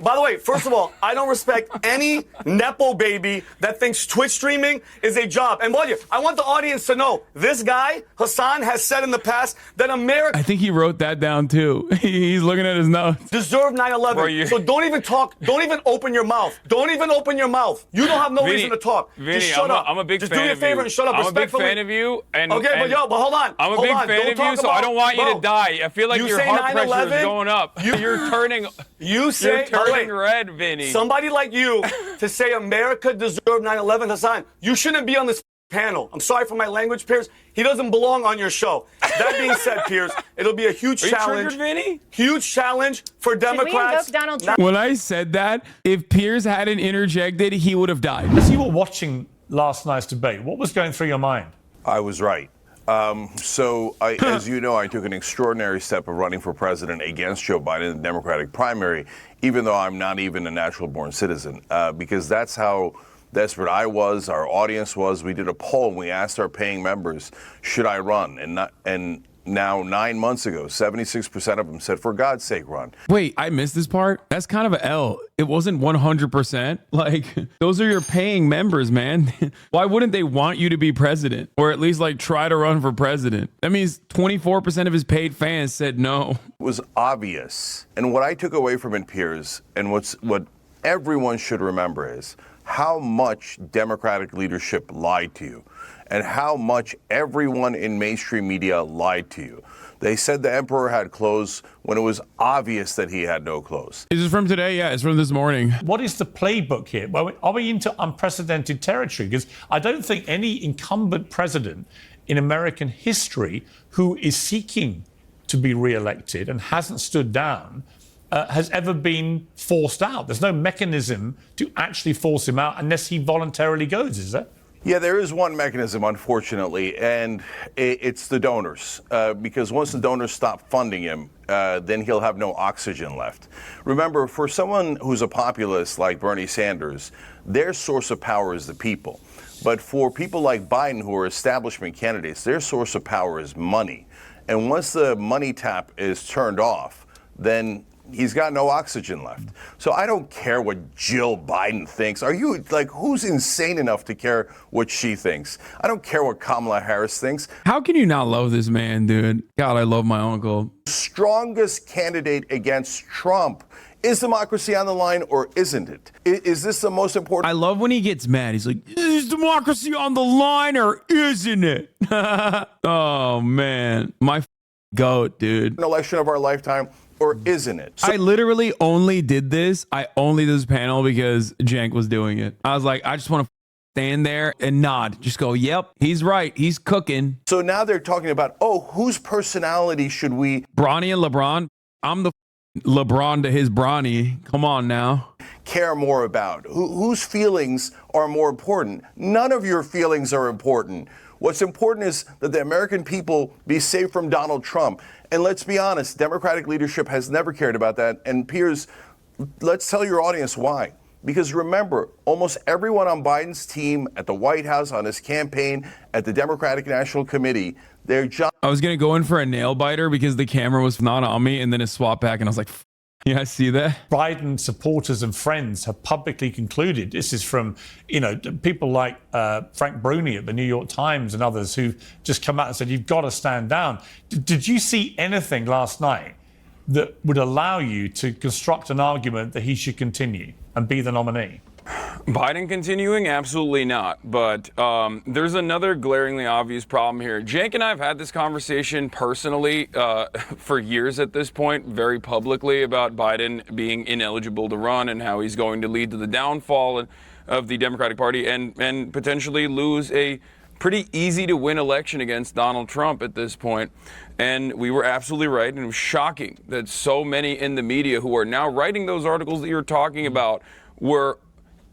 By the way, first of all, I don't respect any Nepo baby that thinks Twitch streaming is a job. And I want the audience to know, this guy, Hasan, has said in the past that America... I think he wrote that down too. He's looking at his notes. ...deserved 9/11. So don't even talk. Don't even open your mouth. Don't even open your mouth. You don't have no reason to talk. Just shut up. I'm a big fan of you. Just do me a favor and shut up. I'm a big fan of you. And, okay, but hold on. I'm a big fan of you, so I don't want you to die. I feel like your heart pressure is going up. You're turning... You're turning red, Vinny. Somebody like you to say America deserved 9/11, Hasan, you shouldn't be on this panel. I'm sorry for my language, Piers. He doesn't belong on your show. That being said, Piers, it'll be a huge challenge. Vinny? Huge challenge for Democrats. Donald Trump? When I said that, if Piers hadn't interjected, he would have died. As you were watching last night's debate, what was going through your mind? I was right. As you know, I took an extraordinary step of running for president against Joe Biden in the Democratic primary, even though I'm not even a natural-born citizen, because that's how desperate I was, our audience was. We did a poll and we asked our paying members, should I run? And now 9 months ago, 76% of them said, for God's sake, run. Wait, I missed this part. That's kind of an L. It wasn't 100%. Like, those are your paying members, man. Why wouldn't they want you to be president? Or at least like try to run for president? That means 24% of his paid fans said no. It was obvious. And what I took away from it, Piers, and what everyone should remember is how much Democratic leadership lied to you and how much everyone in mainstream media lied to you. They said the emperor had clothes when it was obvious that he had no clothes. Is this from today? Yeah, it's from this morning. What is the playbook here? Well, are we into unprecedented territory? Because I don't think any incumbent president in American history who is seeking to be re-elected and hasn't stood down has ever been forced out. There's no mechanism to actually force him out unless he voluntarily goes, is there? Yeah, there is one mechanism, unfortunately, and it's the donors. Because once the donors stop funding him, then he'll have no oxygen left. Remember, for someone who's a populist like Bernie Sanders, their source of power is the people. But for people like Biden, who are establishment candidates, their source of power is money. And once the money tap is turned off, then he's got no oxygen left. So I don't care what Jill Biden thinks. Are you, who's insane enough to care what she thinks? I don't care what Kamala Harris thinks. How can you not love this man, dude? God, I love my uncle. Strongest candidate against Trump. Is democracy on the line or isn't it? Is this the most important? I love when he gets mad. He's like, is democracy on the line or isn't it? Oh, man. My goat, dude. An election of our lifetime. Or isn't it? I literally only did this. I only did this panel because Cenk was doing it. I was like, I just want to stand there and nod. Just go, yep, he's right. He's cooking. So now they're talking about, whose personality should we... Bronny and LeBron? I'm the LeBron to his Bronny. Come on now. ...care more about? Whose feelings are more important? None of your feelings are important. What's important is that the American people be safe from Donald Trump. And let's be honest, Democratic leadership has never cared about that. And Piers, let's tell your audience why. Because remember, almost everyone on Biden's team, at the White House, on his campaign, at the Democratic National Committee, their job... I was going to go in for a nail biter because the camera was not on me, and then it swapped back, and I was like, yeah, I see that. Biden supporters and friends have publicly concluded, this is from, people like Frank Bruni at the New York Times and others who just come out and said, you've got to stand down. Did you see anything last night that would allow you to construct an argument that he should continue and be the nominee? Biden continuing? Absolutely not. But there's another glaringly obvious problem here. Cenk and I have had this conversation personally for years at this point, very publicly, about Biden being ineligible to run and how he's going to lead to the downfall of the Democratic Party and potentially lose a pretty easy to win election against Donald Trump at this point. And we were absolutely right. And it was shocking that so many in the media who are now writing those articles that you're talking about were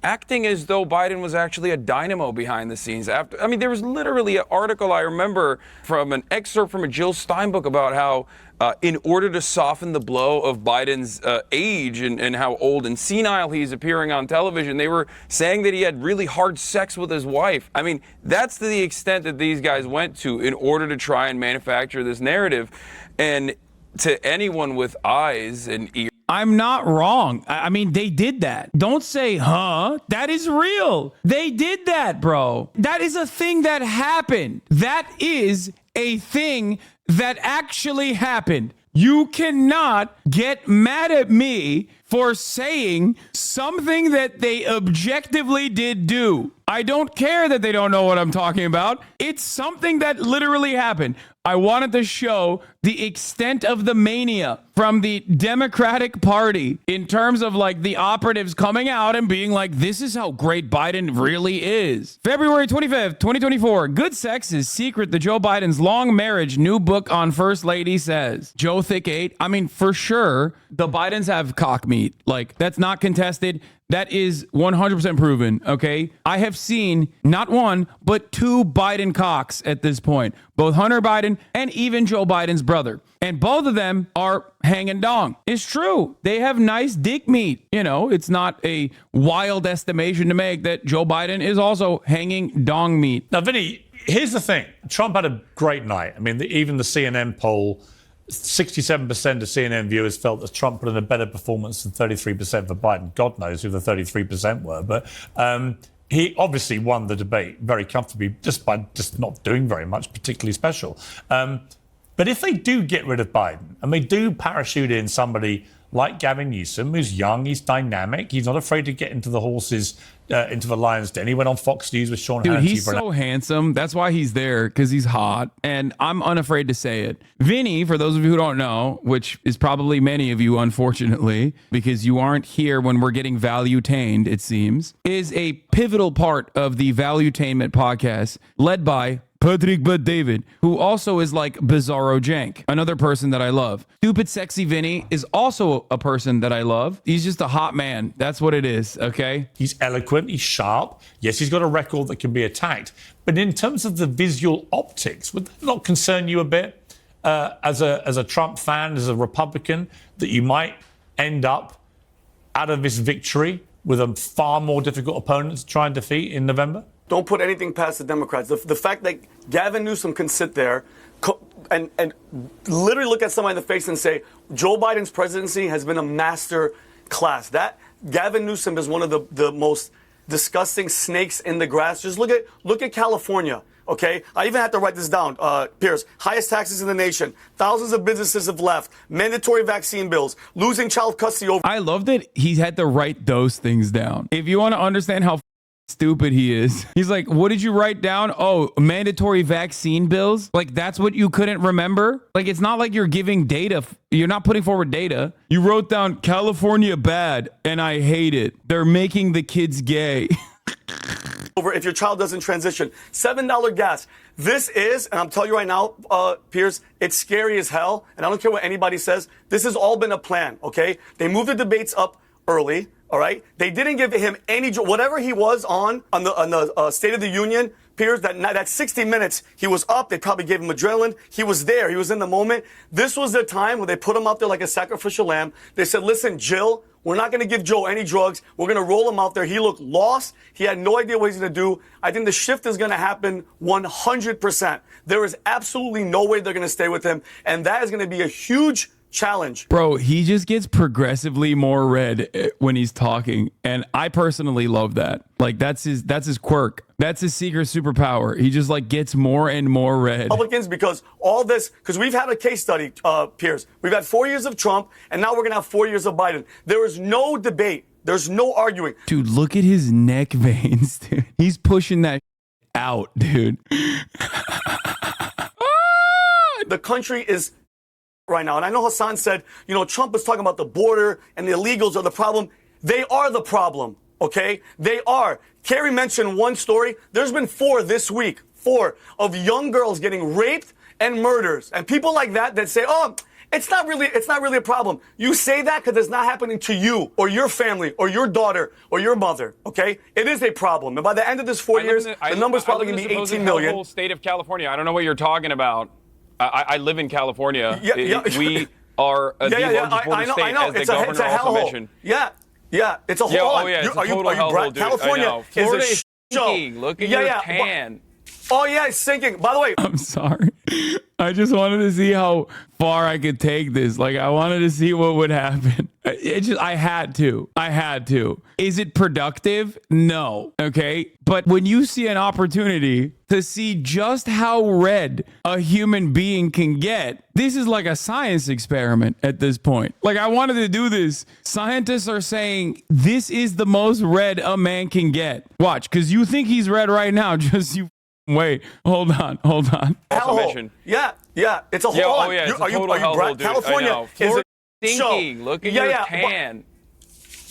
acting as though Biden was actually a dynamo behind the scenes. There was literally an article I remember from an excerpt from a Jill Stein book about how in order to soften the blow of Biden's age and how old and senile he's appearing on television, they were saying that he had really hard sex with his wife. I mean, that's to the extent that these guys went to in order to try and manufacture this narrative. And to anyone with eyes and ears, I'm not wrong. I mean, they did that. Don't say, huh? That is real. They did that, bro. That is a thing that happened. That is a thing that actually happened. You cannot get mad at me for saying something that they objectively did do. I don't care that they don't know what I'm talking about. It's something that literally happened. I wanted to show the extent of the mania from the Democratic Party in terms of like the operatives coming out and being like, this is how great Biden really is. February 25th, 2024. Good sex is secret to Joe Biden's long marriage. New book on First Lady says. Joe Thick 8. I mean, for sure, the Bidens have cock meat. Like, that's not contested. That is 100% proven, okay? I have seen not one, but two Biden cocks at this point. Both Hunter Biden and even Joe Biden's brother. And both of them are hanging dong. It's true. They have nice dick meat. You know, it's not a wild estimation to make that Joe Biden is also hanging dong meat. Now, Vinny, here's the thing. Trump had a great night. I mean, even the CNN poll, 67% of CNN viewers felt that Trump put in a better performance than 33% for Biden. God knows who the 33% were. But he obviously won the debate very comfortably just by not doing very much particularly special. But if they do get rid of Biden and they do parachute in somebody like Gavin Newsom, who's young, he's dynamic, he's not afraid to get into the horses, into the lion's den. He went on Fox News with Sean Hannity. Dude, he's so handsome. That's why he's there, because he's hot. And I'm unafraid to say it. Vinny, for those of you who don't know, which is probably many of you, unfortunately, because you aren't here when we're getting value-tained, it seems, is a pivotal part of the Value-Tainment podcast led by Patrick But David, who also is like Bizarro Jank, another person that I love. Stupid Sexy Vinny is also a person that I love. He's just a hot man. That's what it is, okay? He's eloquent, he's sharp. Yes, he's got a record that can be attacked. But in terms of the visual optics, would that not concern you a bit as a Trump fan, as a Republican, that you might end up out of this victory with a far more difficult opponent to try and defeat in November? Don't put anything past the Democrats. The fact that Gavin Newsom can sit there and literally look at somebody in the face and say, Joe Biden's presidency has been a master class. That Gavin Newsom is one of the most disgusting snakes in the grass. Just look at California. Okay, I even had to write this down. Piers, highest taxes in the nation. Thousands of businesses have left. Mandatory vaccine bills. Losing child custody over. I love that he's had to write those things down. If you want to understand how stupid he is, he's like, what did you write down? Oh, mandatory vaccine bills. Like, that's what you couldn't remember. Like, it's not like you're giving data. You're not putting forward data. You wrote down California bad and I hate it. They're making the kids gay. Over if your child doesn't transition. $7 gas. This is, and I'm telling you right now, Piers, it's scary as hell. And I don't care what anybody says. This has all been a plan, okay? They moved the debates up early. All right, they didn't give him any whatever he was on the State of the Union. Piers, that 60 minutes he was up. They probably gave him adrenaline. He was there. He was in the moment. This was the time where they put him out there like a sacrificial lamb. They said, "Listen, Jill, we're not going to give Joe any drugs. We're going to roll him out there." He looked lost. He had no idea what he's going to do. I think the shift is going to happen 100%. There is absolutely no way they're going to stay with him, and that is going to be a huge challenge. Bro, he just gets progressively more red when he's talking, and I personally love that. Like, that's his quirk. That's his secret superpower. He just like gets more and more red. Republicans, because all this, because we've had a case study, Piers. We've had 4 years of Trump, and now we're going to have 4 years of Biden. There is no debate. There's no arguing. Dude, look at his neck veins, dude. He's pushing that out, dude. The country is right now. And I know Hasan said, Trump was talking about the border and the illegals are the problem. They are the problem, okay? They are. Kerry mentioned one story. There's been 4 this week, 4 of young girls getting raped and murders. And people like that say, oh, it's not really a problem. You say that because it's not happening to you or your family or your daughter or your mother, okay? It is a problem. And by the end of this 4 years, the number's probably going to be 18 million. The whole state of California. I don't know what you're talking about. I live in California. Yeah. We are the largest border state, as the governor also mentioned. Yeah, it's a whole. It's a total hellhole, dude. California Florida is a show. Look at your tan. Oh yeah, it's sinking. By the way, I'm sorry. I just wanted to see how far I could take this. Like, I wanted to see what would happen. I had to. Is it productive? No. Okay. But when you see an opportunity to see just how red a human being can get, this is like a science experiment at this point. Like, I wanted to do this. Scientists are saying this is the most red a man can get. Watch, because you think he's red right now. Just you wait. Hold on. Mission. Yeah. It's a whole. Oh yeah, it's a total hellhole, dude. California I know. is Florida's a stinking. show. Look at your tan.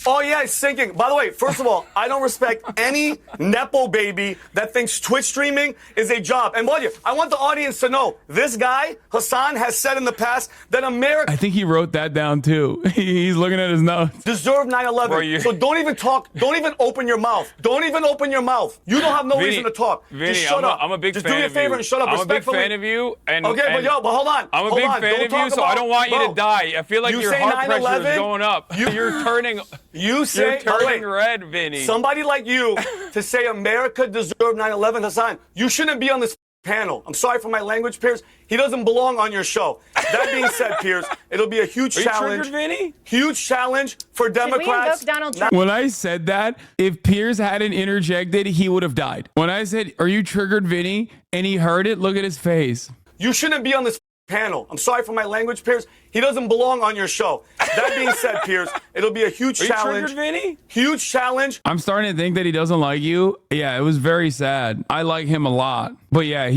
Oh yeah, it's sinking. By the way, first of all, I don't respect any nepo baby that thinks Twitch streaming is a job. And mind you, I want the audience to know this guy, Hasan, has said in the past that America I think he wrote that down too. He's looking at his notes. deserved 9/11. So don't even talk. Don't even open your mouth. Don't even open your mouth. You don't have no reason to talk. Vinny, Just shut up. I'm a big Just fan do me a of favor you. and shut up. I'm Respectfully. a big fan of you. And Okay, but hold on. I'm a Hold big on. fan Don't of talk you, so about- I don't want you Bro, to die. I feel like you your say heart pressure 9/11, is going up. You're turning. You say You're turning red, Vinny. Somebody like you to say America deserved 9/11, Hasan, you shouldn't be on this panel. I'm sorry for my language, Piers. He doesn't belong on your show. That being said, Piers, it'll be a huge Are you challenge. triggered, Vinny? Huge challenge for Democrats. Should we invoke Donald Trump? When I said that, if Piers hadn't interjected, he would have died. When I said, "Are you triggered, Vinny?" and he heard it, look at his face. You shouldn't be on this panel. I'm sorry for my language, Piers. He doesn't belong on your show. That being said, Piers, it'll be a huge Are you challenge. triggered, Vinny? Huge challenge. I'm starting to think that he doesn't like you. Yeah, it was very sad. I like him a lot. But yeah,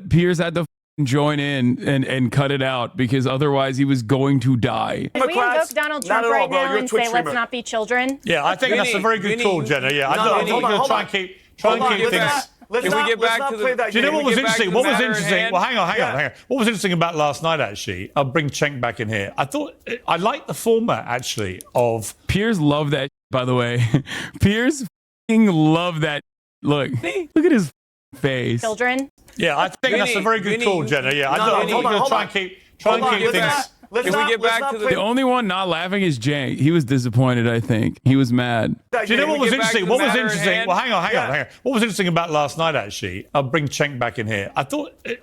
Piers had to join in and cut it out because otherwise he was going to die. Should we invoke Donald Not Trump at all, right bro. now You're a and Twitch say, streamer. let's not be children? Yeah, I think that's a very good Vinny, call, Jenna. Yeah, I No, think Vinny, we're going hold to try on. and keep Hold on, things. let's If we not, get let's back not to play the- that Do you know game. what was get back to interesting? the What was matter at interesting? hand? Well, hang on. Yeah. What was interesting about last night, actually? I'll bring Cenk back in here. I liked the format, actually, of Piers loved that, by the way. Piers f***ing loved that. Look at his face. Children? Yeah, I think that's a very good Vinny, call, Jenna. Yeah, I No, think hold we're on, going to hold try on. and keep Hold on, things. let's If we not- get let's back not to play The only one not laughing is Jay. He was disappointed, I think. He was mad. that Do you know game. what was get back to interesting? the What was matter at interesting? hand? Well, hang on. Yeah. What was interesting about last night, actually? I'll bring Cenk back in here.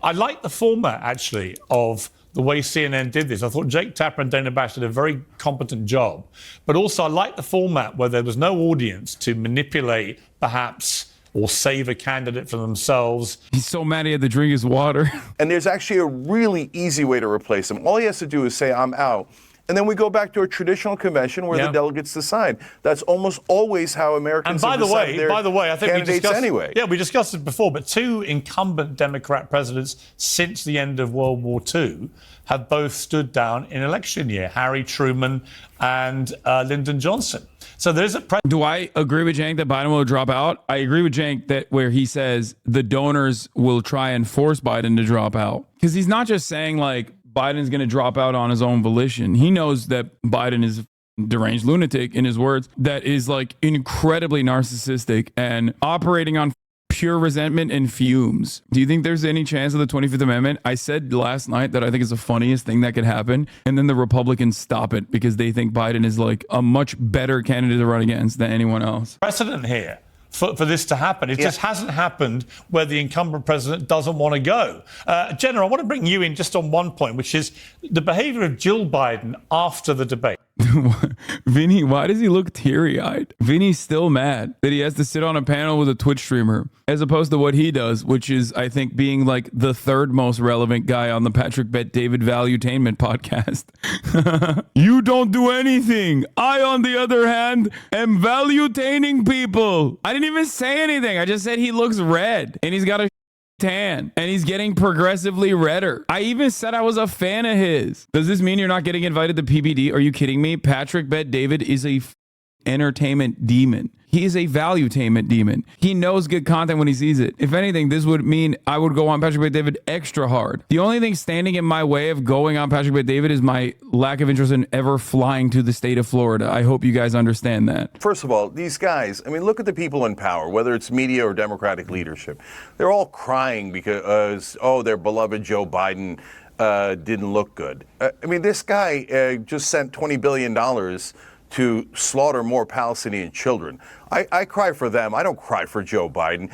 I liked the format, actually, of the way CNN did this. I thought Jake Tapper and Dana Bash did a very competent job. But also, I liked the format where there was no audience to manipulate, perhaps, or save a candidate for themselves. He's so mad he had to drink his water. And there's actually a really easy way to replace him. All he has to do is say, I'm out. And then we go back to a traditional convention where Yeah. the delegates decide. That's almost always how And Americans by have the decided their way, I think we candidates discussed anyway. Yeah, we discussed it before, but two incumbent Democrat presidents since the end of World War II have both stood down in election year: Harry Truman and Lyndon Johnson. So there's a Do I agree with Cenk that Biden will drop out? I agree with Cenk that where he says the donors will try and force Biden to drop out. Because he's not just saying like Biden's going to drop out on his own volition. He knows that Biden is a deranged lunatic, in his words, that is like incredibly narcissistic and operating on pure resentment and fumes. Do you think there's any chance of the 25th Amendment? I said last night that I think it's the funniest thing that could happen. And then the Republicans stop it because they think Biden is like a much better candidate to run against than anyone else. precedent here for this to happen. It just hasn't happened where the incumbent president doesn't want to go. Jenna, I want to bring you in just on one point, which is the behavior of Jill Biden after the debate. Vinny, why does he look teary-eyed? Vinny's still mad that he has to sit on a panel with a Twitch streamer, as opposed to what he does, which is, I think, being like the third most relevant guy on the Patrick Bet David Valuetainment podcast. You don't do anything. I, on the other hand, am valuetaining people. I didn't even say anything. I just said he looks red and he's got a tan and he's getting progressively redder. I even said I was a fan of his. Does this mean you're not getting invited to PBD? Are you kidding me? Patrick Bet David is a entertainment demon. He is a valuetainment demon. He knows good content when he sees it. If anything, this would mean I would go on Patrick Bet David extra hard. The only thing standing in my way of going on Patrick Bet David is my lack of interest in ever flying to the state of Florida. I hope you guys understand that. First of all, these guys, I mean, look at the people in power, whether it's media or Democratic leadership. They're all crying because, their beloved Joe Biden didn't look good. I mean, this guy just sent $20 billion to slaughter more Palestinian children. I cry for them. I don't cry for Joe Biden.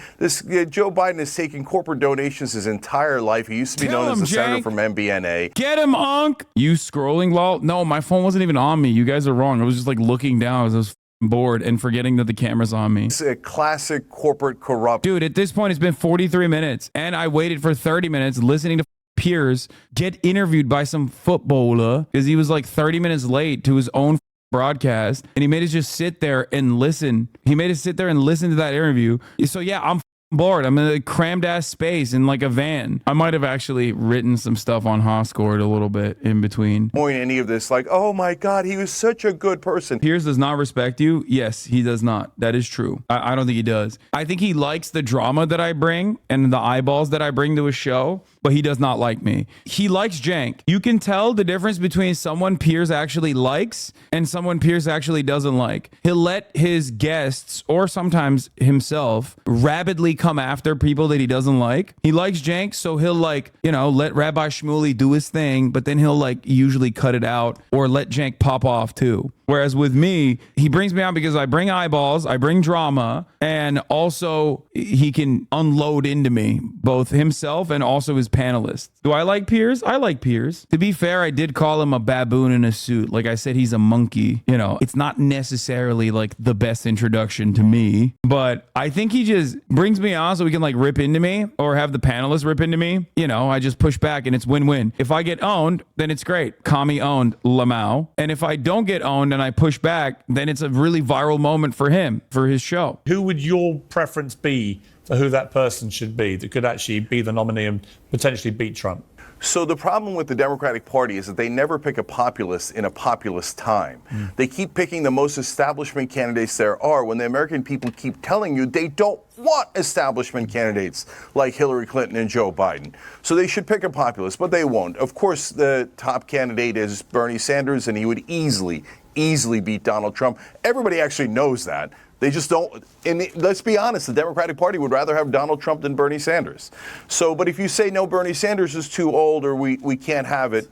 Joe Biden has taken corporate donations his entire life. He used to be known as the senator from MBNA. Get him, Unc. You scrolling, lol? No, my phone wasn't even on me. You guys are wrong. I was just like looking down as I was bored and forgetting that the camera's on me. It's a classic corporate corrupt. Dude, at this point, it's been 43 minutes, and I waited for 30 minutes listening to Piers get interviewed by some footballer because he was like 30 minutes late to his own broadcast, and he made us just sit there and listen. He made us sit there and listen to that interview. So yeah, I'm bored. I'm in a crammed ass space in like a van. I might have actually written some stuff on Hoscourt a little bit in between. Point any of this like, oh my God, he was such a good person. Piers does not respect you. Yes, he does not. That is true. I don't think he does. I think he likes the drama that I bring and the eyeballs that I bring to a show, but he does not like me. He likes Jank. You can tell the difference between someone Piers actually likes and someone Piers actually doesn't like. He'll let his guests or sometimes himself rabidly come after people that he doesn't like. He likes Jank, so he'll like, let Rabbi Shmuley do his thing, but then he'll like usually cut it out or let Jank pop off too. Whereas with me, he brings me on because I bring eyeballs, I bring drama, and also he can unload into me, both himself and also his panelists. Do I like Piers? I like Piers. To be fair, I did call him a baboon in a suit. Like I said, he's a monkey. It's not necessarily like the best introduction to me, but I think he just brings me on so he can like rip into me or have the panelists rip into me. I just push back and it's win-win. If I get owned, then it's great. Kami owned Lamau. And if I don't get owned and I push back, then it's a really viral moment for him, for his show. Who would your preference be for who that person should be that could actually be the nominee and potentially beat Trump? So the problem with the Democratic Party is that they never pick a populist in a populist time. They keep picking the most establishment candidates there are when the American people keep telling you they don't want establishment candidates like Hillary Clinton and Joe Biden. So they should pick a populist, but they won't. Of course, the top candidate is Bernie Sanders, and he would easily beat Donald Trump. Everybody actually knows that. They just don't. And let's be honest, the Democratic Party would rather have Donald Trump than Bernie Sanders. So, but if you say, no, Bernie Sanders is too old or we can't have it,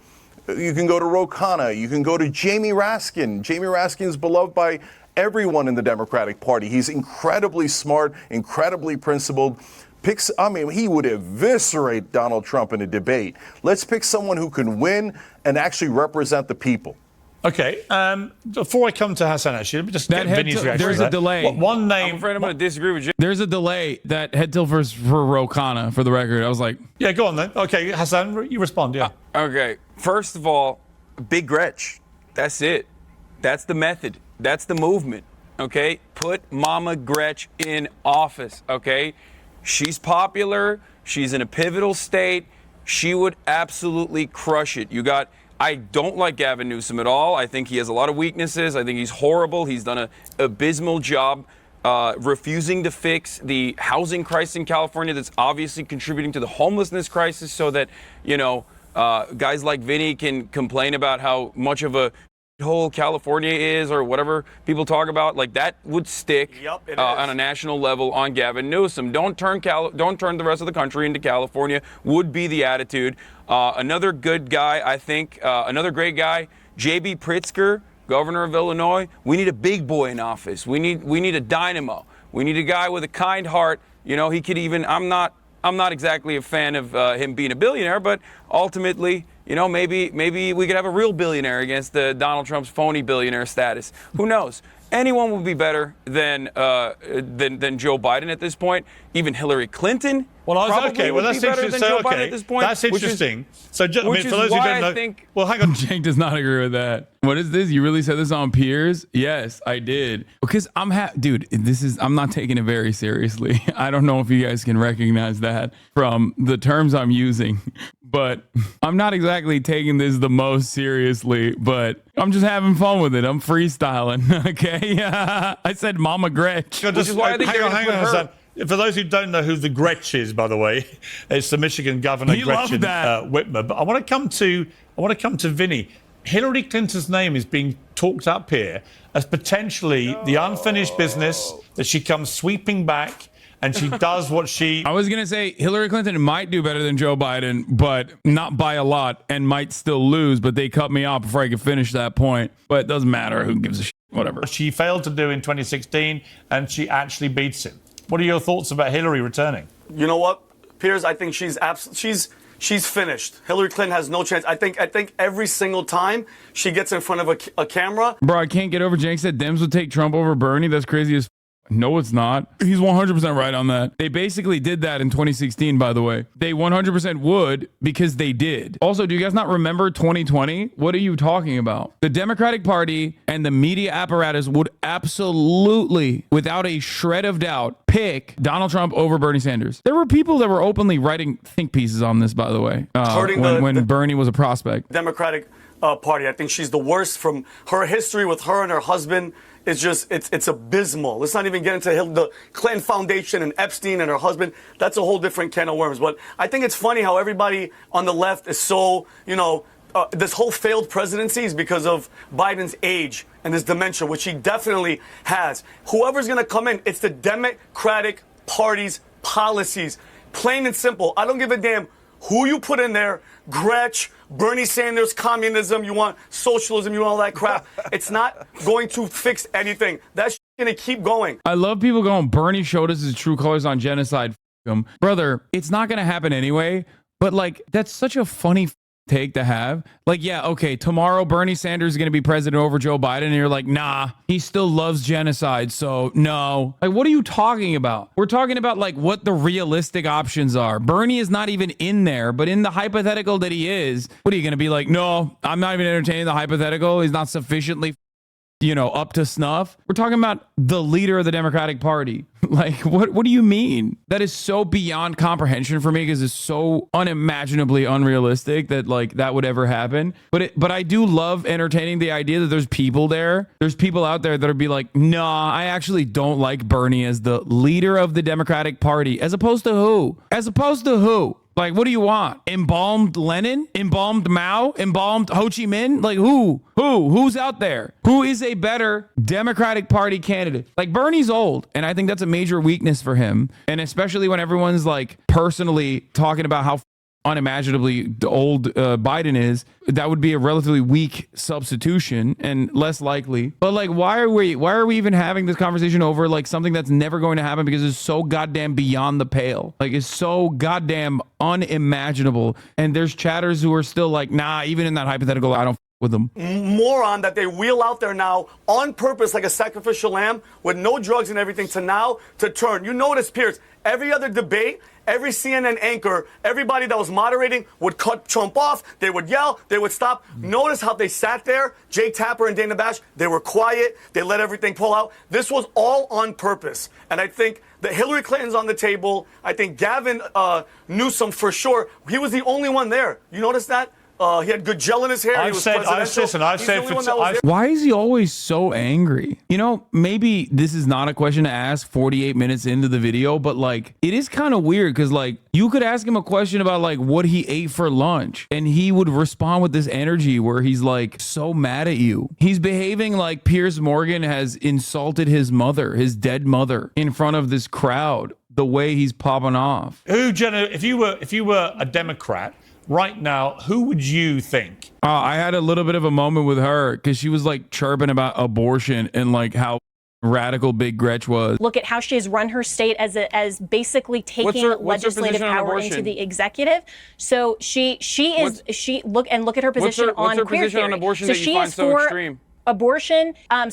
you can go to Ro Khanna. You can go to Jamie Raskin. Jamie Raskin is beloved by everyone in the Democratic Party. He's incredibly smart, incredibly principled. He would eviscerate Donald Trump in a debate. Let's pick someone who can win and actually represent the people. Okay, before I come to Hasan, actually, let me just get Vinny's reaction. There's a delay. One name. I'm afraid I'm going to disagree with you. There's a delay that head tilt for Ro Khanna, for the record. I was like, yeah, go on then. Okay, Hasan, you respond, yeah. Okay, first of all, Big Gretch. That's it. That's the method. That's the movement, okay? Put Mama Gretch in office, okay? She's popular. She's in a pivotal state. She would absolutely crush it. I don't like Gavin Newsom at all. I think he has a lot of weaknesses. I think he's horrible. He's done an abysmal job refusing to fix the housing crisis in California that's obviously contributing to the homelessness crisis so that, guys like Vinny can complain about how much of a hole California is or whatever people talk about. Like that would stick on a national level on Gavin Newsom. Don't turn the rest of the country into California would be the attitude. Another good guy, I think, another great guy, J.B. Pritzker, governor of Illinois. We need a big boy in office. We need a dynamo. We need a guy with a kind heart. He could even. I'm not exactly a fan of him being a billionaire, but ultimately, maybe we could have a real billionaire against Donald Trump's phony billionaire status. Who knows? Anyone would be better than Joe Biden at this point. Even Hillary Clinton. Okay. Well, that's interesting. So, okay, that's interesting. So, for those who don't know, well, hang on. Jake does not agree with that. What is this? You really said this on Piers? Yes, I did. Because dude, I'm not taking it very seriously. I don't know if you guys can recognize that from the terms I'm using, but I'm not exactly taking this the most seriously, but I'm just having fun with it. I'm freestyling. Okay. I said Mama Gretch. Which is why I think hang on. For those who don't know who the Gretch is, by the way, it's the Michigan governor Gretchen Whitmer. But I want to come to Vinny. Hillary Clinton's name is being talked up here as potentially the unfinished business that she comes sweeping back and she does what she... I was going to say Hillary Clinton might do better than Joe Biden, but not by a lot and might still lose. But they cut me off before I could finish that point. But it doesn't matter. Who gives a shit? whatever. She failed to do in 2016, and she actually beats him. What are your thoughts about Hillary returning? You know what, Piers? I think she's finished. Hillary Clinton has no chance. I think every single time she gets in front of a camera. Bro, I can't get over Jenk said Dems would take Trump over Bernie. That's crazy as no, it's not. He's 100% right on that. They basically did that in 2016, by the way. They 100% would because they did. Also, do you guys not remember 2020? What are you talking about? The Democratic Party and the media apparatus would absolutely, without a shred of doubt, pick Donald Trump over Bernie Sanders. There were people that were openly writing think pieces on this, by the way, when Bernie was a prospect. Democratic Party. I think she's the worst. From her history with her and her husband is just, it's abysmal. Let's not even get into the Clinton Foundation and Epstein and her husband. That's a whole different can of worms. But I think it's funny how everybody on the left is so, this whole failed presidency is because of Biden's age and his dementia, which he definitely has. Whoever's going to come in, it's the Democratic Party's policies. Plain and simple. I don't give a damn who you put in there. Gretsch, Bernie Sanders, communism, you want socialism, you want all that crap. It's not going to fix anything. That's going to keep going. I love people going, Bernie showed us his true colors on genocide. F him. Brother, it's not going to happen anyway. But like, that's such a funny take to have. Like, yeah, okay, tomorrow Bernie Sanders is going to be president over Joe Biden, and you're like, nah, he still loves genocide, so no. Like, what are you talking about? We're talking about like what the realistic options are. Bernie is not even in there, but in the hypothetical that he is, what are you going to be like, no, I'm not even entertaining the hypothetical. He's not sufficiently up to snuff. We're talking about the leader of the Democratic Party. Like, what do you mean? That is so beyond comprehension for me because it's so unimaginably unrealistic that like that would ever happen. But I do love entertaining the idea that there's people there. There's people out there that would be like, nah, I actually don't like Bernie as the leader of the Democratic Party. As opposed to who? As opposed to who? Like, what do you want? Embalmed Lenin? Embalmed Mao? Embalmed Ho Chi Minh? Like, who? Who's out there? Who is a better Democratic Party candidate? Like, Bernie's old, and I think that's a major weakness for him. And especially when everyone's, like, personally talking about how unimaginably old Biden is, that would be a relatively weak substitution and less likely. But like, why are we even having this conversation over like something that's never going to happen because it's so goddamn beyond the pale? Like, it's so goddamn unimaginable. And there's chatters who are still like, nah, even in that hypothetical, I don't with them. Moron that they wheel out there now on purpose like a sacrificial lamb with no drugs and everything to turn. You notice, Piers, every other debate, every CNN anchor, everybody that was moderating would cut Trump off. They would yell. They would stop. Notice how they sat there, Jake Tapper and Dana Bash. They were quiet. They let everything pull out. This was all on purpose. And I think that Hillary Clinton's on the table. I think Gavin Newsom, for sure, he was the only one there. You notice that? He had good gel in his hair. Why is he always so angry? Maybe this is not a question to ask 48 minutes into the video, but like, it is kind of weird because like, you could ask him a question about like what he ate for lunch and he would respond with this energy where he's like so mad at you. He's behaving like Piers Morgan has insulted his mother, his dead mother, in front of this crowd, the way he's popping off. Jenna, if you were a Democrat right now, who would you think? I had a little bit of a moment with her because she was like chirping about abortion and like how radical Big Gretch was. Look at how she has run her state as basically taking legislative power into the executive. So look at her position on queer position theory. on abortion So that you she find is so for extreme? Abortion. I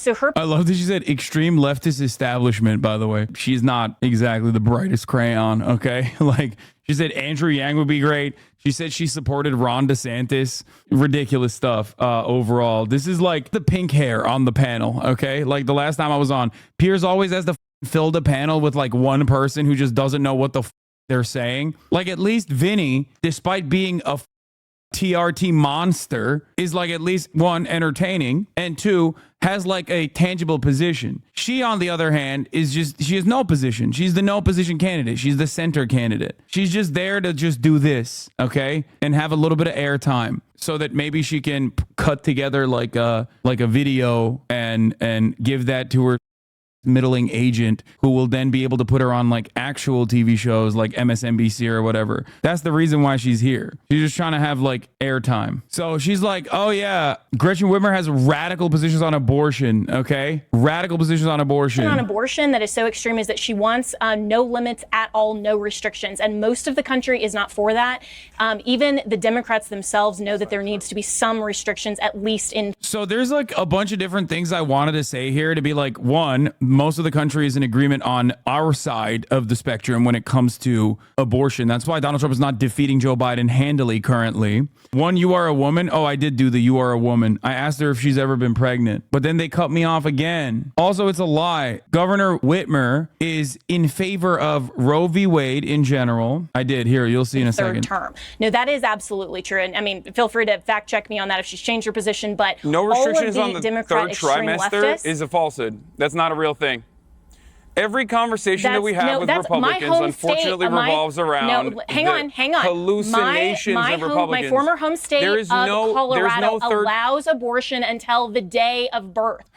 love that she said extreme leftist establishment, by the way. She's not exactly the brightest crayon, okay? Like, she said Andrew Yang would be great. She said she supported Ron DeSantis. Ridiculous stuff overall. This is like the pink hair on the panel, okay? Like the last time I was on, Piers always has to fill the panel with like one person who just doesn't know what the they're saying. Like, at least Vinny, despite being a TRT monster, is like at least one, entertaining, and two, has like a tangible position. She, on the other hand, she has no position. She's the no position candidate. She's the center candidate. She's just there to just do this, okay? And have a little bit of airtime so that maybe she can cut together like a video and give that to her middling agent who will then be able to put her on like actual TV shows like MSNBC or whatever. That's the reason why she's here. She's just trying to have like airtime. So she's like, oh yeah, Gretchen Whitmer has radical positions on abortion. Okay, radical positions on abortion. On abortion that is so extreme is that she wants no limits at all, no restrictions, and most of the country is not for that. Even the Democrats themselves know that there needs to be some restrictions, at least in. So there's like a bunch of different things I wanted to say here to be like, one, most of the country is in agreement on our side of the spectrum when it comes to abortion. That's why Donald Trump is not defeating Joe Biden handily currently. One, you are a woman. Oh, I did do the you are a woman. I asked her if she's ever been pregnant, but then they cut me off again. Also, it's a lie. Governor Whitmer is in favor of Roe v. Wade in general. I did. Here, you'll see in a second. Third term. No, that is absolutely true. And I mean, feel free to fact check me on that if she's changed her position. But no restrictions all of on the Democrat third trimester is a falsehood. That's not a real thing. Every conversation that we have with Republicans, unfortunately, revolves around hang on. hallucinations of Republicans. My former home state of Colorado allows abortion until the day of birth.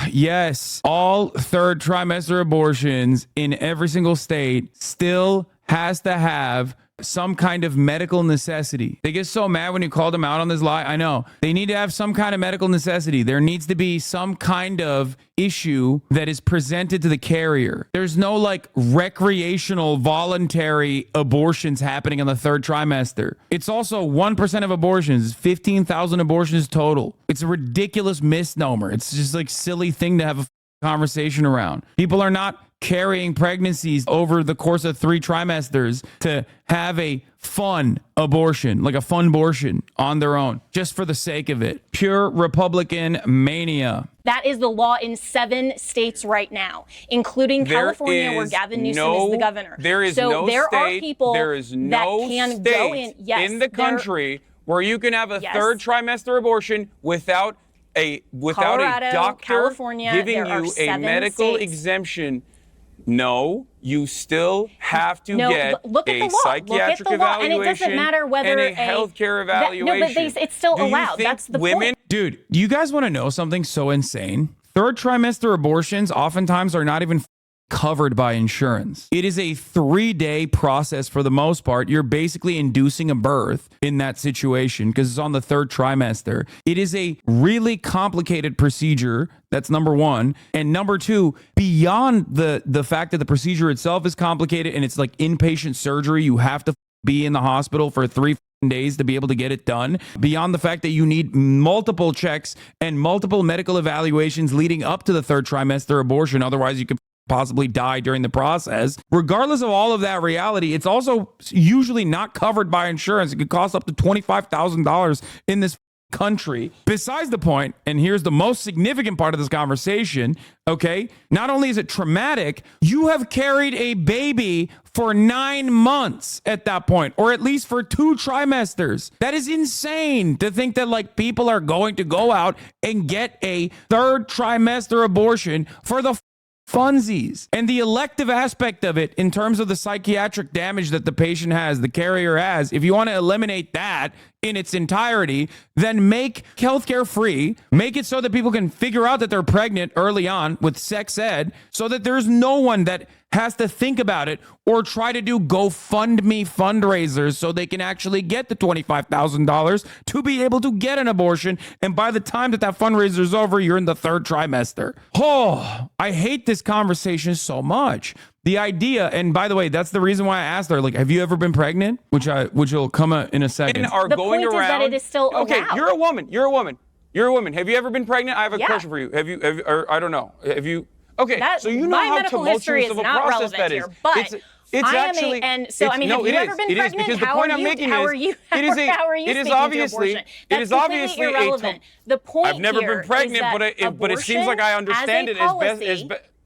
Yes, all third trimester abortions in every single state still has to have some kind of medical necessity. They get so mad when you call them out on this lie. I know. They need to have some kind of medical necessity. There needs to be some kind of issue that is presented to the carrier. There's no like recreational voluntary abortions happening in the third trimester. It's also 1% of abortions, 15,000 abortions total. It's a ridiculous misnomer. It's just like silly thing to have a conversation around. People are not carrying pregnancies over the course of 3 trimesters to have a fun abortion, like a fun abortion on their own, just for the sake of it. Pure Republican mania. That is the law in 7 states right now, including California, where Gavin Newsom is the governor. There is no state in the country where you can have a third trimester abortion without a doctor California, giving you a medical exemption. No, you still have to get a psychiatric evaluation and it doesn't matter whether and a healthcare evaluation. It's still allowed. That's the point. Dude, you guys want to know something so insane? Third trimester abortions oftentimes are not even covered by insurance. It is a 3-day process for the most part. You're basically inducing a birth in that situation because it's on the third trimester. It is a really complicated procedure. That's number one. And number two, beyond the fact that the procedure itself is complicated and it's like inpatient surgery, you have to be in the hospital for 3 days to be able to get it done. Beyond the fact that you need multiple checks and multiple medical evaluations leading up to the third trimester abortion. Otherwise, you could possibly die during the process. Regardless of all of that reality, it's also usually not covered by insurance. It could cost up to $25,000 in this country. Besides the point, and here's the most significant part of this conversation, okay? Not only is it traumatic, you have carried a baby for 9 months at that point, or at least for 2 trimesters. That is insane to think that like people are going to go out and get a third trimester abortion for the funsies. And the elective aspect of it in terms of the psychiatric damage that the patient has, the carrier has, if you want to eliminate that in its entirety, then make healthcare free, make it so that people can figure out that they're pregnant early on with sex ed, so that there's no one that has to think about it or try to do GoFundMe fundraisers so they can actually get the $25,000 to be able to get an abortion. And by the time that fundraiser is over, you're in the third trimester. Oh, I hate this conversation so much. The idea, and by the way, that's the reason why I asked her, like, have you ever been pregnant? Which will come in a second. And are the going point around, is that it is still allowed. Okay, you're a woman. Have you ever been pregnant? I have a question for you. Have you, or I don't know. Have you? Okay, so you know how tumultuous of a process that is. But it's actually, have you ever been pregnant? Because the point I'm making how is, are you it is speaking obviously, to abortion? That's completely irrelevant. The point I've never been pregnant, but it seems like I understand it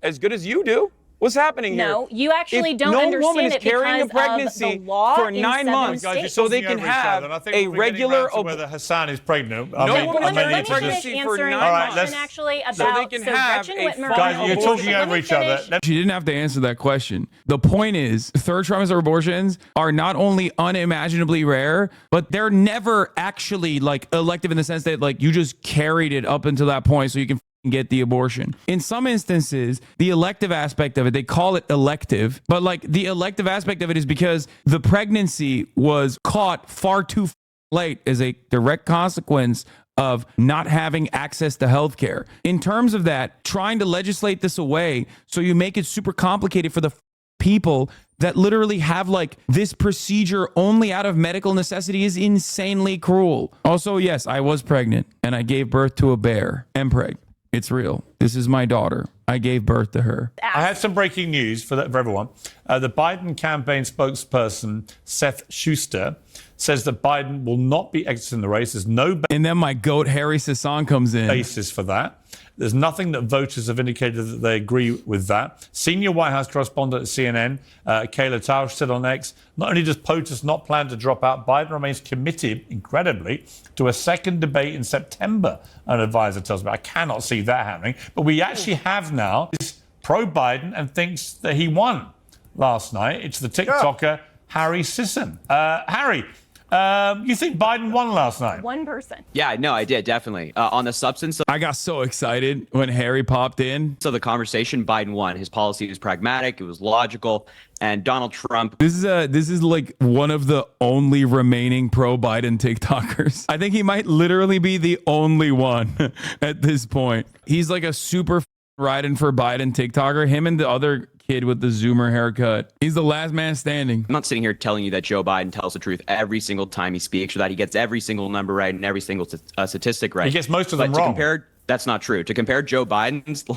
as good as you do. What's happening here? No, you actually if don't no understand woman is it carrying a because pregnancy of the law for in 9 months, so they can have a regular. Whether Hasan is pregnant. No woman let carrying me a pregnancy for 9 months. months. Actually, about so they can have Gretchen a Whitmer. Guys, you're talking over each other. She didn't have to answer that question. The point is, third trimester abortions are not only unimaginably rare, but they're never actually like elective in the sense that like you just carried it up until that point so you can get the abortion. In some instances, the elective aspect of it, they call it elective, but like the elective aspect of it is because the pregnancy was caught far too late as a direct consequence of not having access to healthcare. In terms of that, trying to legislate this away so you make it super complicated for the people that literally have like this procedure only out of medical necessity is insanely cruel. Also, yes, I was pregnant and I gave birth to a bear. Mpreg. It's real. This is my daughter. I gave birth to her. I have some breaking news for everyone. The Biden campaign spokesperson, Seth Schuster, says that Biden will not be exiting the race. There's no And then my goat, Harry Sasan, comes in. basis for that. There's nothing that voters have indicated that they agree with that. Senior White House correspondent at CNN, Kayla Tausch, said on X, not only does POTUS not plan to drop out, Biden remains committed, incredibly, to a second debate in September, an advisor tells me. I cannot see that happening. But we actually have now is pro-Biden and thinks that he won last night. It's the TikToker, Harry Sisson. Harry, you think Biden won last night? 1%. Yeah, no, I did, definitely. On the substance I got so excited when Harry popped in. of the conversation, Biden won. His policy was pragmatic, it was logical, and Donald Trump. This is like one of the only remaining pro-Biden TikTokers. I think he might literally be the only one at this point. He's like a super riding for Biden TikToker. Him and the other kid with the Zoomer haircut. He's the last man standing. I'm not sitting here telling you that Joe Biden tells the truth every single time he speaks, or that he gets every single number right and every single statistic right. He gets most of them But to wrong. compare, that's not true. To compare Joe Biden's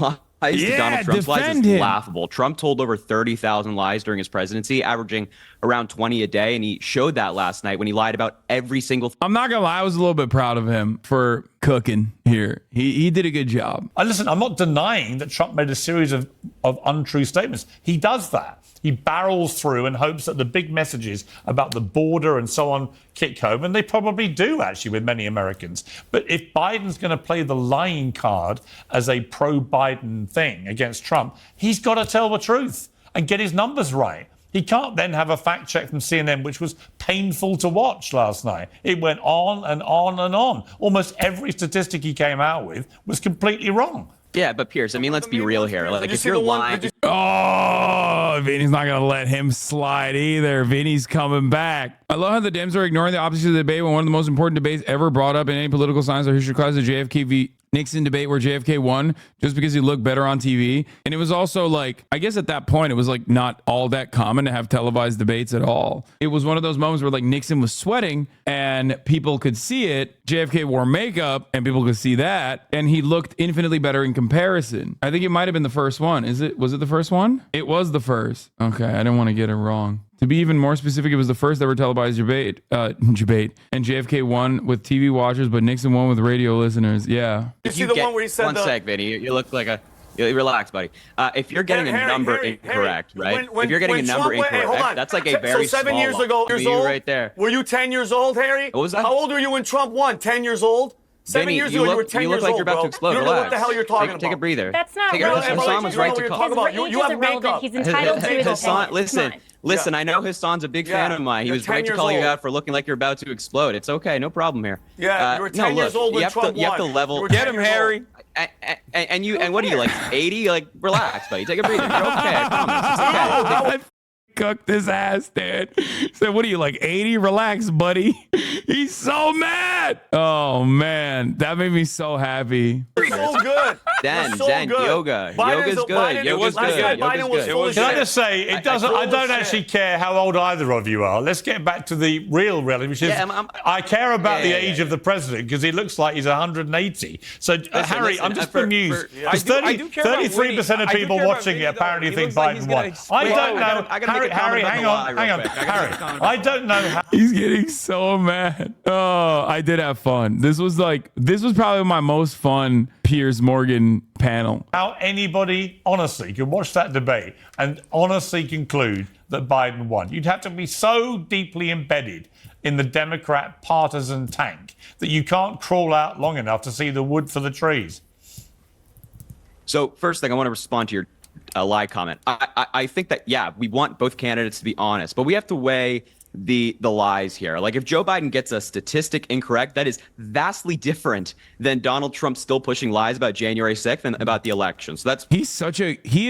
lies to Donald Trump's lies defend is him. laughable. Trump told over 30,000 lies during his presidency, averaging around 20 a day, and he showed that last night when he lied about every single I'm not gonna lie, I was a little bit proud of him for cooking here. He did a good job. Listen, I'm not denying that Trump made a series of untrue statements. He does that. He barrels through and hopes that the big messages about the border and so on kick home, and they probably do, actually, with many Americans. But if Biden's going to play the lying card as a pro-Biden thing against Trump, he's got to tell the truth and get his numbers right. He can't then have a fact check from CNN, which was painful to watch last night. It went on and on and on. Almost every statistic he came out with was completely wrong. Yeah, but Piers, I mean, let's be real here. Like, if you're lying, Oh, Vinny's not going to let him slide either. Vinny's coming back. I love how the Dems are ignoring the opposition of the debate when one of the most important debates ever brought up in any political science or history class, the JFK v. Nixon debate where JFK won just because he looked better on TV. And it was also like, I guess at that point, it was like not all that common to have televised debates at all. It was one of those moments where like Nixon was sweating and people could see it. JFK wore makeup and people could see that. And he looked infinitely better in comparison. I think it might have been the first one. Was it the first one? It was the first. Okay, I didn't want to get it wrong. To be even more specific, it was the first ever televised debate. And JFK won with TV watchers, but Nixon won with radio listeners. Yeah. You see the one where he said one sec, Vinny. You look like a. Relax, buddy. If you're getting a number incorrect, right? If you're getting a number incorrect, that's like a very so 7 small years one. ago, Right there. Were you 10 years old, Harry? What was that? How old were you when Trump won? 10 years old? 7 Vinny, years ago, you were 10 you years look like old, you're about bro. to explode. You don't know Relax. what the hell you're talking about. Take a breather. That's not Take a relevant. Hassan was right to His talk about. His You have age is irrelevant. makeup. He's entitled to his Hassan, opinion. listen. Come on. Listen, I know Hassan's a big fan of mine. He You're was 10 right to years call you old. out for looking like you're about to explode. It's okay, no problem here. Yeah, you were 10 no, years look, old when you have Trump to, you have to won. level. You were 10 years old. And what are you, like 80? Like, relax, buddy. Take a breather. You're okay. I promise. It's okay. Cooked his ass, dude. Said, what are you, like 80? Relax, buddy. He's so mad. Oh, man. That made me so happy. So good. Zen, so Zen, good. yoga. Biden's Yoga's a- good. Biden- Yoga's last good. guy Yoga's Biden was good. full of Can I shit. just say, it doesn't. I don't actually care how old either of you are. Let's get back to the real reality, which is I care about the age of the president because he looks like he's 180. So, Harry, I'm just bemused. There's 33% of people watching it apparently think Biden won. I don't know. Harry, hang on. Harry, I don't know how. He's getting so mad. Oh, I did have fun. This was probably my most fun Piers Morgan panel. How anybody honestly can watch that debate and honestly conclude that Biden won. You'd have to be so deeply embedded in the Democrat partisan tank that you can't crawl out long enough to see the wood for the trees. So first thing, I want to respond to your lie comment. I think that, yeah, we want both candidates to be honest, but we have to weigh the lies here. Like if Joe Biden gets a statistic incorrect, that is vastly different than Donald Trump still pushing lies about January 6th and about the election. So that's he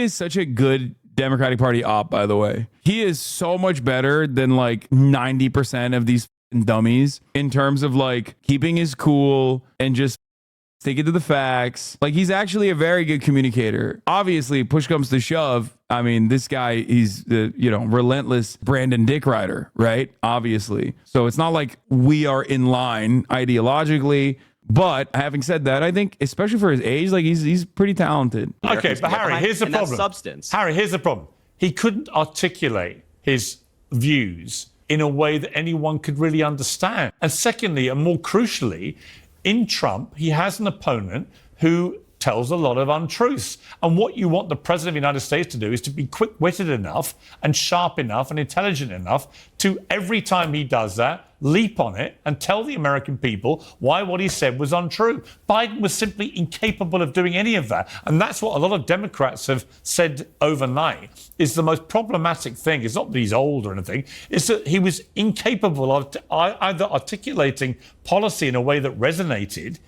is such a good Democratic Party op, by the way. He is so much better than like 90% of these dummies in terms of like keeping his cool and just sticking to the facts. Like he's actually a very good communicator. Obviously, push comes to shove. I mean, this guy, he's the, relentless Brandon Dick Rider, right? Obviously. So it's not like we are in line ideologically. But having said that, I think, especially for his age, like he's pretty talented. Okay, but Harry, here's the problem. Substance. Harry, here's the problem. He couldn't articulate his views in a way that anyone could really understand. And secondly, and more crucially, in Trump, he has an opponent who tells a lot of untruths. And what you want the president of the United States to do is to be quick-witted enough and sharp enough and intelligent enough to, every time he does that, leap on it and tell the American people why what he said was untrue. Biden was simply incapable of doing any of that. And that's what a lot of Democrats have said overnight is the most problematic thing. It's not that he's old or anything. It's that he was incapable of either articulating policy in a way that resonated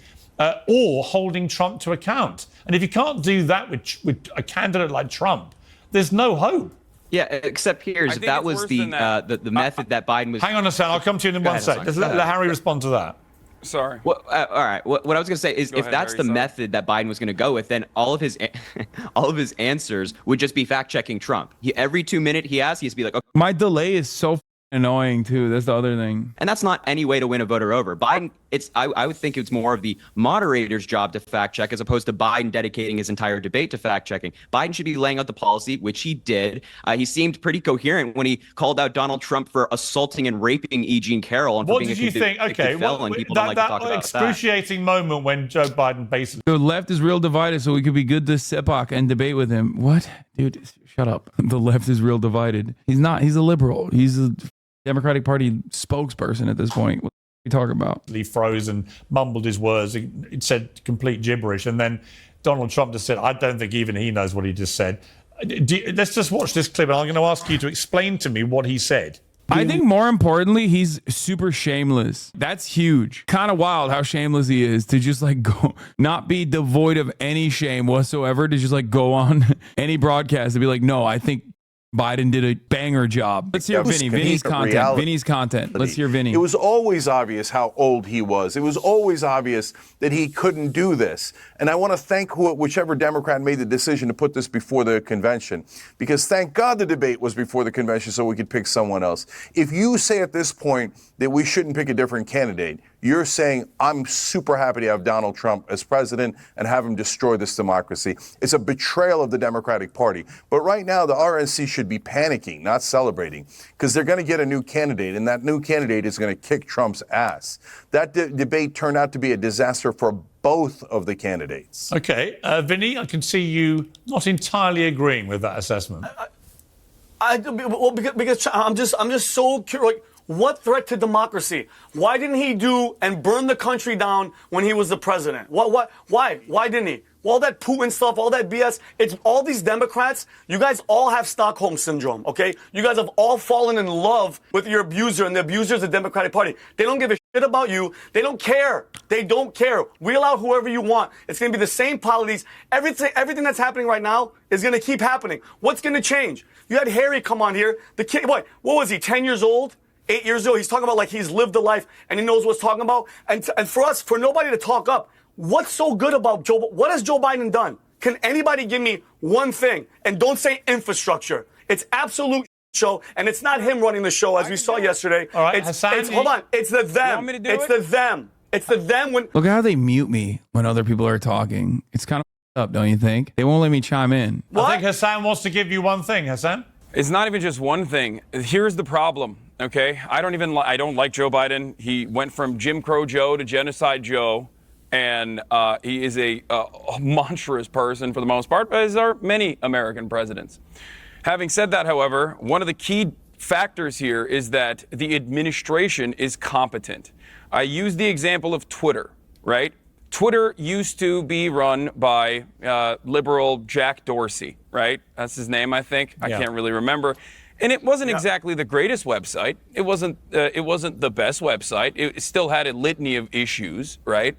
or holding Trump to account. And if you can't do that with a candidate like Trump, there's no hope. Yeah, except Piers, if that was the method that Biden was... Hang on a second, I'll come to you in one sec. Let Harry respond to that. Sorry. Well, all right. What I was going to say is, if that's the method that Biden was going to go with, then all of his answers would just be fact checking Trump. Every 2 minutes he has to be like, okay. My delay is so annoying too. That's the other thing. And that's not any way to win a voter over. Biden, I would think it's more of the moderator's job to fact check as opposed to Biden dedicating his entire debate to fact checking. Biden should be laying out the policy, which he did. He seemed pretty coherent when he called out Donald Trump for assaulting and raping E. Jean Carroll. And what did you think? Okay, people don't like to talk about excruciating moment when Joe Biden basically... The left is real divided, so we could be good to Sepak and debate with him. What? Dude, shut up. The left is real divided. He's not. He's a liberal. He's a Democratic Party spokesperson at this point. What are you talking about? He froze and mumbled his words. It said complete gibberish. And then Donald Trump just said, I don't think even he knows what he just said. Let's just watch this clip, and I'm going to ask you to explain to me what he said. I think more importantly, he's super shameless. That's huge. Kind of wild how shameless he is to just like go, not be devoid of any shame whatsoever, to just like go on any broadcast and be like, no, I think Biden did a banger job. Let's hear Vinny. Vinny's content. Reality. Vinny's content. Let's hear Vinny. It was always obvious how old he was. It was always obvious that he couldn't do this. And I want to thank whichever Democrat made the decision to put this before the convention, because thank God the debate was before the convention so we could pick someone else. If you say at this point that we shouldn't pick a different candidate, you're saying I'm super happy to have Donald Trump as president and have him destroy this democracy. It's a betrayal of the Democratic Party. But right now, the RNC should be panicking, not celebrating, because they're going to get a new candidate, and that new candidate is going to kick Trump's ass. That debate turned out to be a disaster for both of the candidates. Okay, Vinny, I can see you not entirely agreeing with that assessment. Because I'm just so curious. Like, what threat to democracy? Why didn't he do and burn the country down when he was the president? Why didn't he? All that Putin stuff, all that BS. It's all these Democrats. You guys all have Stockholm syndrome, okay? You guys have all fallen in love with your abuser, and the abuser is the Democratic Party. They don't give a shit about you. They don't care. They don't care. Wheel out whoever you want. It's going to be the same policies. Everything that's happening right now is going to keep happening. What's going to change? You had Harry come on here. The kid, what was he, 10 years old? 8 years old? He's talking about like he's lived a life and he knows what's talking about. And for nobody to talk up, what's so good about what has Joe Biden done? Can anybody give me one thing? And don't say infrastructure. It's absolute show, and it's not him running the show as we saw yesterday. All right, hold on. It's the them. It's the them. It's the them when. Look how they mute me when other people are talking. It's kind of up, don't you think? They won't let me chime in. What? I think Hasan wants to give you one thing, Hasan. It's not even just one thing. Here's the problem, okay? I don't like Joe Biden. He went from Jim Crow Joe to Genocide Joe. And he is a monstrous person for the most part, as are many American presidents. Having said that, however, one of the key factors here is that the administration is competent. I use the example of Twitter, right? Twitter used to be run by liberal Jack Dorsey, right? That's his name, I think. I can't really remember. And it wasn't exactly the greatest website. It wasn't the best website. It still had a litany of issues, right?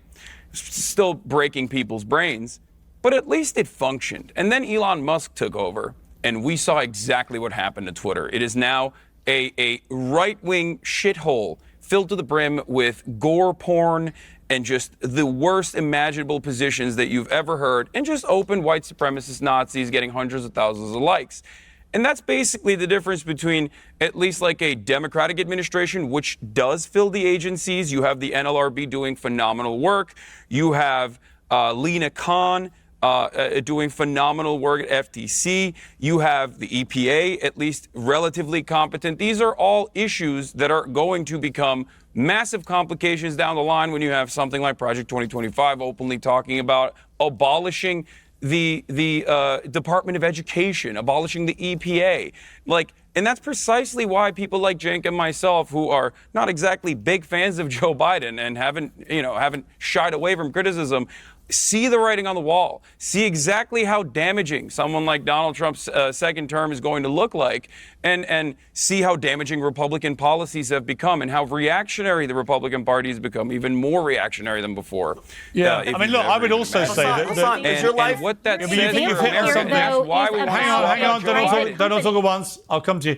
Still breaking people's brains. But at least it functioned. And then Elon Musk took over, and we saw exactly what happened to Twitter. It is now a right-wing shithole filled to the brim with gore porn and just the worst imaginable positions that you've ever heard, and just open white supremacist Nazis getting hundreds of thousands of likes. And that's basically the difference between at least like a Democratic administration, which does fill the agencies. You have the NLRB doing phenomenal work. You have Lena Khan doing phenomenal work at FTC. You have the EPA, at least relatively competent. These are all issues that are going to become massive complications down the line when you have something like Project 2025 openly talking about abolishing the Department of Education, abolishing the EPA. And that's precisely why people like Cenk and myself, who are not exactly big fans of Joe Biden and haven't shied away from criticism, see the writing on the wall, see exactly how damaging someone like Donald Trump's second term is going to look like, and see how damaging Republican policies have become and how reactionary the Republican Party has become, even more reactionary than before. Yeah, I mean, look, I would also say that... Is your life... what that says think you've for hit on America, something. that's why we Hang on, don't talk at once. I'll come to you.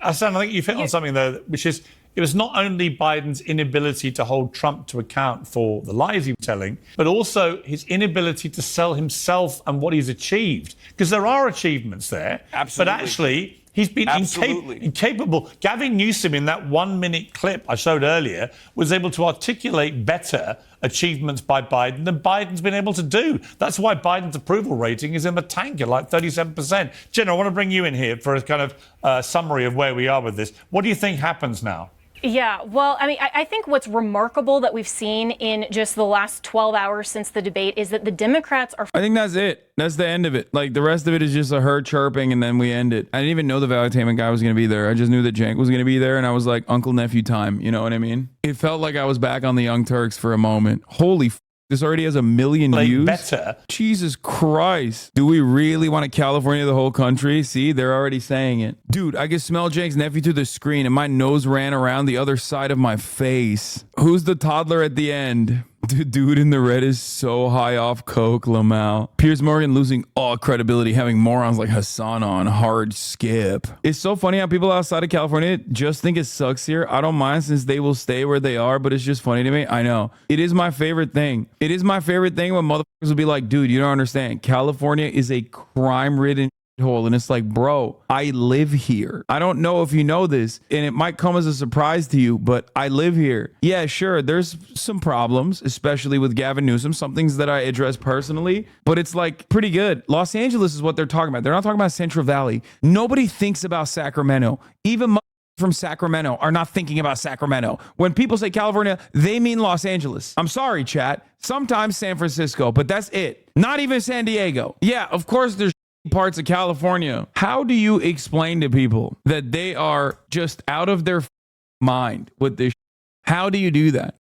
Hasan, I think you've hit on something there, which is, it was not only Biden's inability to hold Trump to account for the lies he was telling, but also his inability to sell himself and what he's achieved. Because there are achievements there. Absolutely. But actually, he's been incapable. Gavin Newsom, in that 1-minute clip I showed earlier, was able to articulate better achievements by Biden than Biden's been able to do. That's why Biden's approval rating is in the tank at like 37%. Jen, I want to bring you in here for a kind of summary of where we are with this. What do you think happens now? Yeah, well, I mean, I think what's remarkable that we've seen in just the last 12 hours since the debate is that the Democrats are... I think that's it. That's the end of it. Like, the rest of it is just a herd chirping, and then we end it. I didn't even know the valuetainment guy was going to be there. I just knew that Cenk was going to be there, and I was like, uncle nephew time. You know what I mean? It felt like I was back on the Young Turks for a moment. Holy this already has 1 million views. Better. Jesus Christ. Do we really want to California the whole country? See, they're already saying it. Dude, I can smell Cenk's nephew through the screen, and my nose ran around the other side of my face. Who's the toddler at the end? The dude in the red is so high off coke, Lamau. Piers Morgan losing all credibility, having morons like Hasan on hard skip. It's so funny how people outside of California just think it sucks here. I don't mind since they will stay where they are, but it's just funny to me. I know. It is my favorite thing. It is my favorite thing when motherfuckers will be like, dude, you don't understand. California is a crime-ridden hole, and it's like, bro, I live here. I don't know if you know this, and it might come as a surprise to you, but I live here. Yeah, sure, there's some problems, especially with Gavin Newsom, some things that I address personally, but it's like pretty good. Los Angeles is what they're talking about. They're not talking about Central Valley. Nobody thinks about Sacramento. Even from Sacramento are not thinking about Sacramento. When people say California, they mean Los Angeles. I'm sorry, chat. Sometimes San Francisco, but that's it. Not even San Diego. Yeah, of course there's parts of California. How do you explain to people that they are just out of their mind with this? How do you do that?